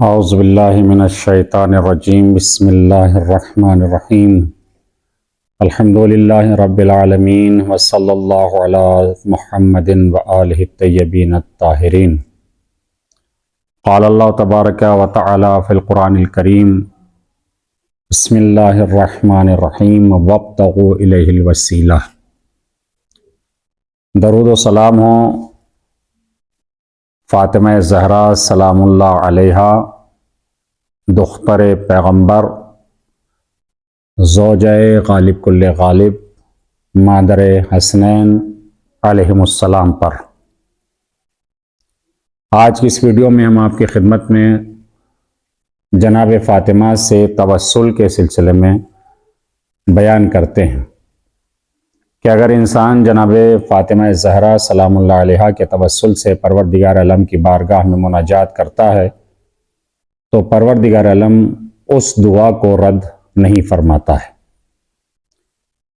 اعوذ باللہ من الشیطان الرجیم بسم اللہ الرحمن الرحیم الحمد للہ رب العالمین وصلی اللہ علی محمد وآلہ الطیبین الطاہرین قال اللہ تبارک و تعالی فی القرآن الکریم بسم اللہ الرحمن الرحیم وابتغوا الیہ الوسیلہ۔ درود و سلام ہو فاطمہ زہرا سلام اللہ علیہا، دختر پیغمبر، زوجہ غالب کل غالب، مادر حسنین علیہم السلام پر۔ آج کی اس ویڈیو میں ہم آپ کی خدمت میں جناب فاطمہ سے توسل کے سلسلے میں بیان کرتے ہیں کہ اگر انسان جناب فاطمہ زہرا سلام اللہ علیہا کے توسل سے پروردگار عالم کی بارگاہ میں مناجات کرتا ہے تو پروردگار عالم اس دعا کو رد نہیں فرماتا ہے،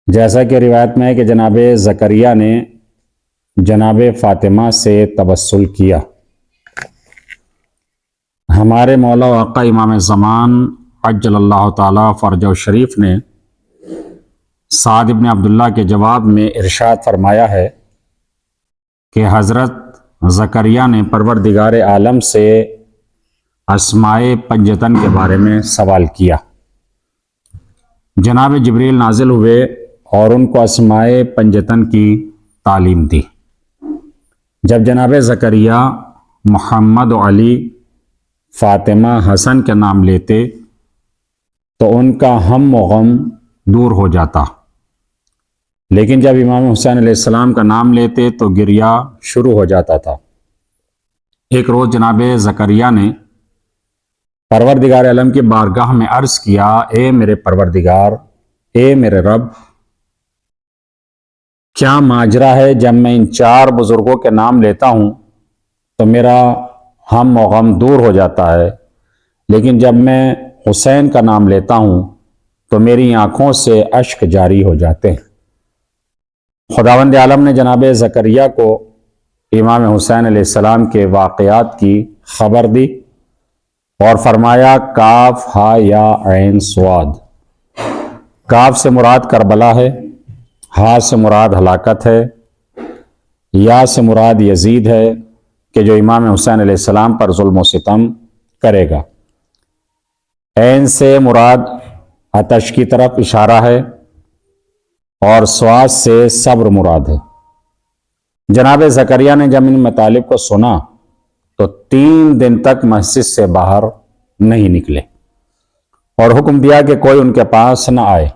جیسا کہ روایت میں ہے کہ جناب زکریا نے جناب فاطمہ سے توسل کیا۔ ہمارے مولا و آقا امام زمان عجل اللہ تعالی فرجہ شریف نے سعد ابن عبداللہ کے جواب میں ارشاد فرمایا ہے کہ حضرت زکریا نے پروردگار عالم سے اسمائے پنجتن کے بارے میں سوال کیا۔ جناب جبریل نازل ہوئے اور ان کو اسمائے پنجتن کی تعلیم دی۔ جب جناب زکریا محمد علی فاطمہ حسن کے نام لیتے تو ان کا ہم و غم دور ہو جاتا، لیکن جب امام حسین علیہ السلام کا نام لیتے تو گریہ شروع ہو جاتا تھا۔ ایک روز جناب زکریا نے پروردگار عالم کی بارگاہ میں عرض کیا، اے میرے پروردگار، اے میرے رب، کیا ماجرا ہے جب میں ان چار بزرگوں کے نام لیتا ہوں تو میرا ہم و غم دور ہو جاتا ہے، لیکن جب میں حسین کا نام لیتا ہوں تو میری آنکھوں سے اشک جاری ہو جاتے ہیں۔ خداوند عالم نے جناب زکریا کو امام حسین علیہ السلام کے واقعات کی خبر دی اور فرمایا، کاف ہا یا عین صاد۔ کاف سے مراد کربلا ہے، ہا سے مراد ہلاکت ہے، یا سے مراد یزید ہے کہ جو امام حسین علیہ السلام پر ظلم و ستم کرے گا، عین سے مراد آتش کی طرف اشارہ ہے اور صاد سے صبر مراد ہے۔ جناب زکریا نے جب ان مطالب کو سنا تو 3 دن تک مسجد سے باہر نہیں نکلے اور حکم دیا کہ کوئی ان کے پاس نہ آئے۔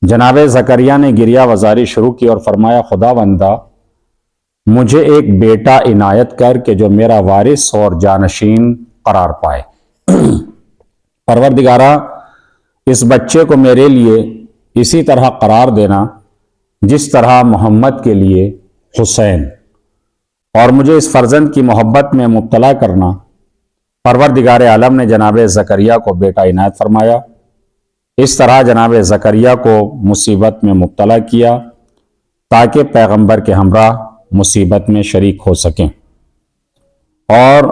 جناب زکریا نے گریہ وزاری شروع کی اور فرمایا، خداوندہ مجھے ایک بیٹا عنایت کر کہ جو میرا وارث اور جانشین قرار پائے۔ پروردگارہ، اس بچے کو میرے لیے اسی طرح قرار دینا جس طرح محمد کے لیے حسین، اور مجھے اس فرزند کی محبت میں مبتلا کرنا۔ پروردگار عالم نے جناب زکریا کو بیٹا عنایت فرمایا۔ اس طرح جناب زکریا کو مصیبت میں مبتلا کیا تاکہ پیغمبر کے ہمراہ مصیبت میں شریک ہو سکیں، اور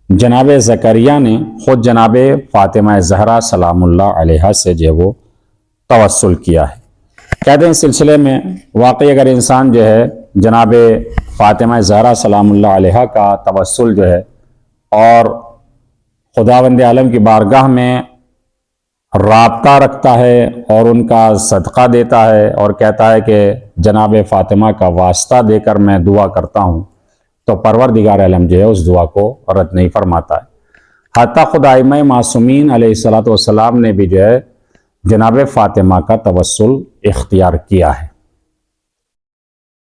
جناب زکریا نے خود جناب فاطمہ زہرا سلام اللہ علیہا سے جو وہ توسل کیا ہے۔ کہتے ہیں اس سلسلے میں واقعی اگر انسان جو ہے جناب فاطمہ زہرا سلام اللہ علیہا کا توسل جو ہے اور خداوند عالم کی بارگاہ میں رابطہ رکھتا ہے اور ان کا صدقہ دیتا ہے اور کہتا ہے کہ جناب فاطمہ کا واسطہ دے کر میں دعا کرتا ہوں تو پروردگار عالم جو ہے اس دعا کو رد نہیں فرماتا ہے۔ حتیٰ خود ائمہ معصومین علیہ السلام نے بھی جو ہے جناب فاطمہ کا توسل اختیار کیا ہے۔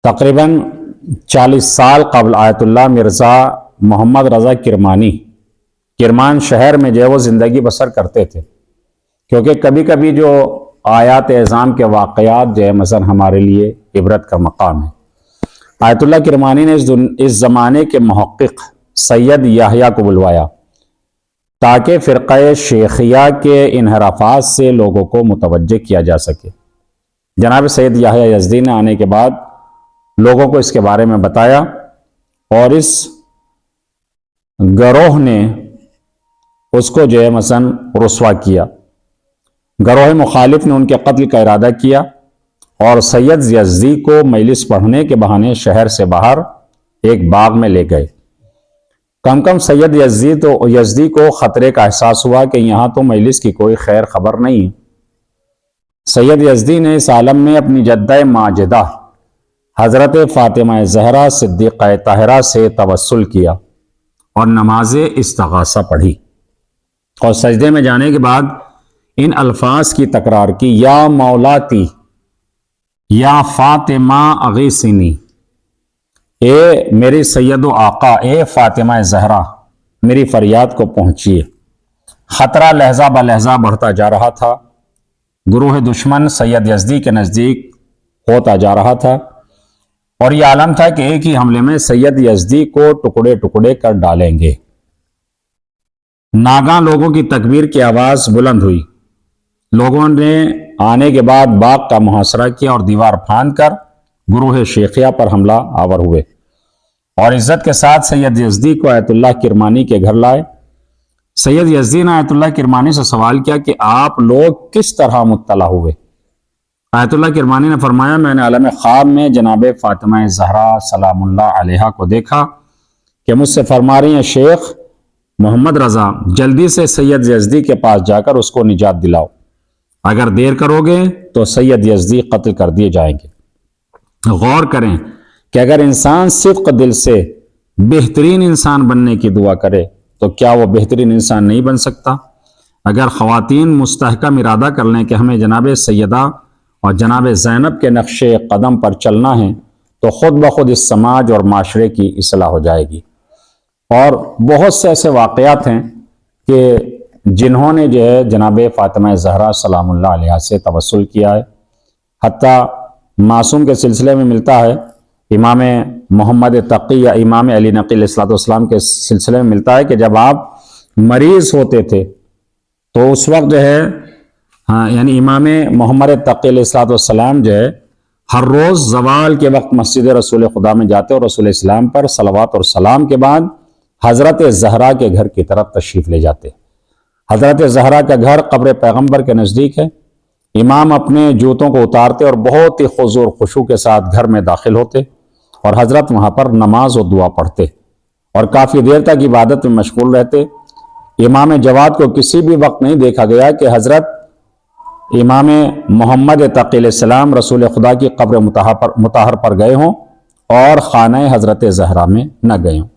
تقریباً 40 سال قبل آیت اللہ مرزا محمد رضا کرمانی کرمان شہر میں جو ہے وہ زندگی بسر کرتے تھے، کیونکہ کبھی کبھی جو آیات اعظام کے واقعات جو ہے مثلا ہمارے لیے عبرت کا مقام ہے۔ آیت اللہ کرمانی نے اس زمانے کے محقق سید یحییٰ کو بلوایا تاکہ فرقہ شیخیہ کے انحرافات سے لوگوں کو متوجہ کیا جا سکے۔ جناب سید یحییٰ یزدی نے آنے کے بعد لوگوں کو اس کے بارے میں بتایا اور اس گروہ نے اس کو جو ہے مثلا رسوا کیا، گروہ مخالف نے ان کے قتل کا ارادہ کیا اور سید یزدی کو مجلس پڑھنے کے بہانے شہر سے باہر ایک باغ میں لے گئے۔ کم کم سید یزدی کو خطرے کا احساس ہوا کہ یہاں تو مجلس کی کوئی خیر خبر نہیں ہے۔ سید یزدی نے اس عالم میں اپنی جدہ ماجدہ حضرت فاطمہ زہرا صدیقہ طاہرہ سے توسل کیا اور نماز استغاثہ پڑھی اور سجدے میں جانے کے بعد ان الفاظ کی تکرار کی، یا مولاتی یا فاطمہ اغیثنی، اے میری سید و آقا، اے فاطمہ زہرا، میری فریاد کو پہنچیے۔ خطرہ لہجہ بہ لہجہ بڑھتا جا رہا تھا، گروہ دشمن سید یزدی کے نزدیک ہوتا جا رہا تھا اور یہ عالم تھا کہ ایک ہی حملے میں سید یزدی کو ٹکڑے ٹکڑے کر ڈالیں گے۔ ناگاں لوگوں کی تکبیر کی آواز بلند ہوئی، لوگوں نے آنے کے بعد باغ کا محاصرہ کیا اور دیوار پھاند کر گروہ شیخیہ پر حملہ آور ہوئے اور عزت کے ساتھ سید یزدی کو آیت اللہ کرمانی کے گھر لائے۔ سید یزدی نے آیت اللہ کرمانی سے سوال کیا کہ آپ لوگ کس طرح مطلع ہوئے؟ آیت اللہ کرمانی نے فرمایا، میں نے عالم خواب میں جناب فاطمہ زہرا سلام اللہ علیہا کو دیکھا کہ مجھ سے فرما رہی ہیں، شیخ محمد رضا جلدی سے سید یزدی کے پاس جا کر اس کو نجات دلاؤ، اگر دیر کرو گے تو سید یزدی قتل کر دیے جائیں گے۔ غور کریں کہ اگر انسان صدق دل سے بہترین انسان بننے کی دعا کرے تو کیا وہ بہترین انسان نہیں بن سکتا؟ اگر خواتین مستحکم ارادہ کر لیں کہ ہمیں جناب سیدہ اور جناب زینب کے نقش قدم پر چلنا ہے تو خود بخود اس سماج اور معاشرے کی اصلاح ہو جائے گی۔ اور بہت سے ایسے واقعات ہیں کہ جنہوں نے جو ہے جناب فاطمہ زہرا سلام اللہ علیہ سے توسل کیا ہے، حتیٰ معصوم کے سلسلے میں ملتا ہے، امام محمد تقی یا امام علی نقی علیہ السلام کے سلسلے میں ملتا ہے کہ جب آپ مریض ہوتے تھے تو اس وقت جو ہے یعنی امام محمد تقی علیہ السلام جو ہے ہر روز زوال کے وقت مسجد رسول خدا میں جاتے اور رسول اسلام پر صلوات اور سلام کے بعد حضرت زہرا کے گھر کی طرف تشریف لے جاتے۔ حضرت زہرا کا گھر قبر پیغمبر کے نزدیک ہے۔ امام اپنے جوتوں کو اتارتے اور بہت ہی خضوع اور خشوع کے ساتھ گھر میں داخل ہوتے اور حضرت وہاں پر نماز و دعا پڑھتے اور کافی دیر تک عبادت میں مشغول رہتے۔ امام جواد کو کسی بھی وقت نہیں دیکھا گیا کہ حضرت امام محمد تقی علیہ السلام رسول خدا کی قبر مطہر پر گئے ہوں اور خانہ حضرت زہرا میں نہ گئے ہوں۔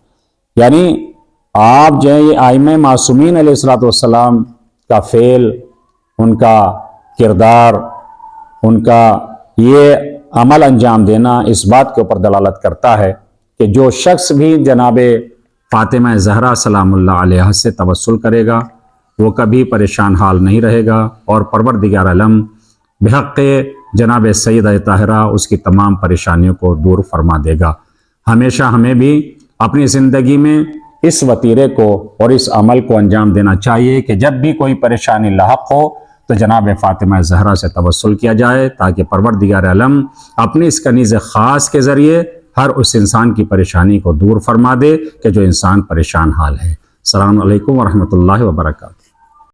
یعنی آپ جو ہے یہ ائمہ معصومین علیہ السلام کا فعل، ان کا کردار، ان کا یہ عمل انجام دینا اس بات کے اوپر دلالت کرتا ہے کہ جو شخص بھی جناب فاطمہ زہرا سلام اللہ علیہ سے توسل کرے گا وہ کبھی پریشان حال نہیں رہے گا اور پروردگار عالم بحق جناب سیدہ طاہرہ اس کی تمام پریشانیوں کو دور فرما دے گا۔ ہمیشہ ہمیں بھی اپنی زندگی میں اس وتیرے کو اور اس عمل کو انجام دینا چاہیے کہ جب بھی کوئی پریشانی لاحق ہو تو جناب فاطمہ زہرا سے توسل کیا جائے تاکہ پروردگار عالم اپنی اس کنیز خاص کے ذریعے ہر اس انسان کی پریشانی کو دور فرما دے کہ جو انسان پریشان حال ہے۔ السلام علیکم ورحمۃ اللہ وبرکاتہ۔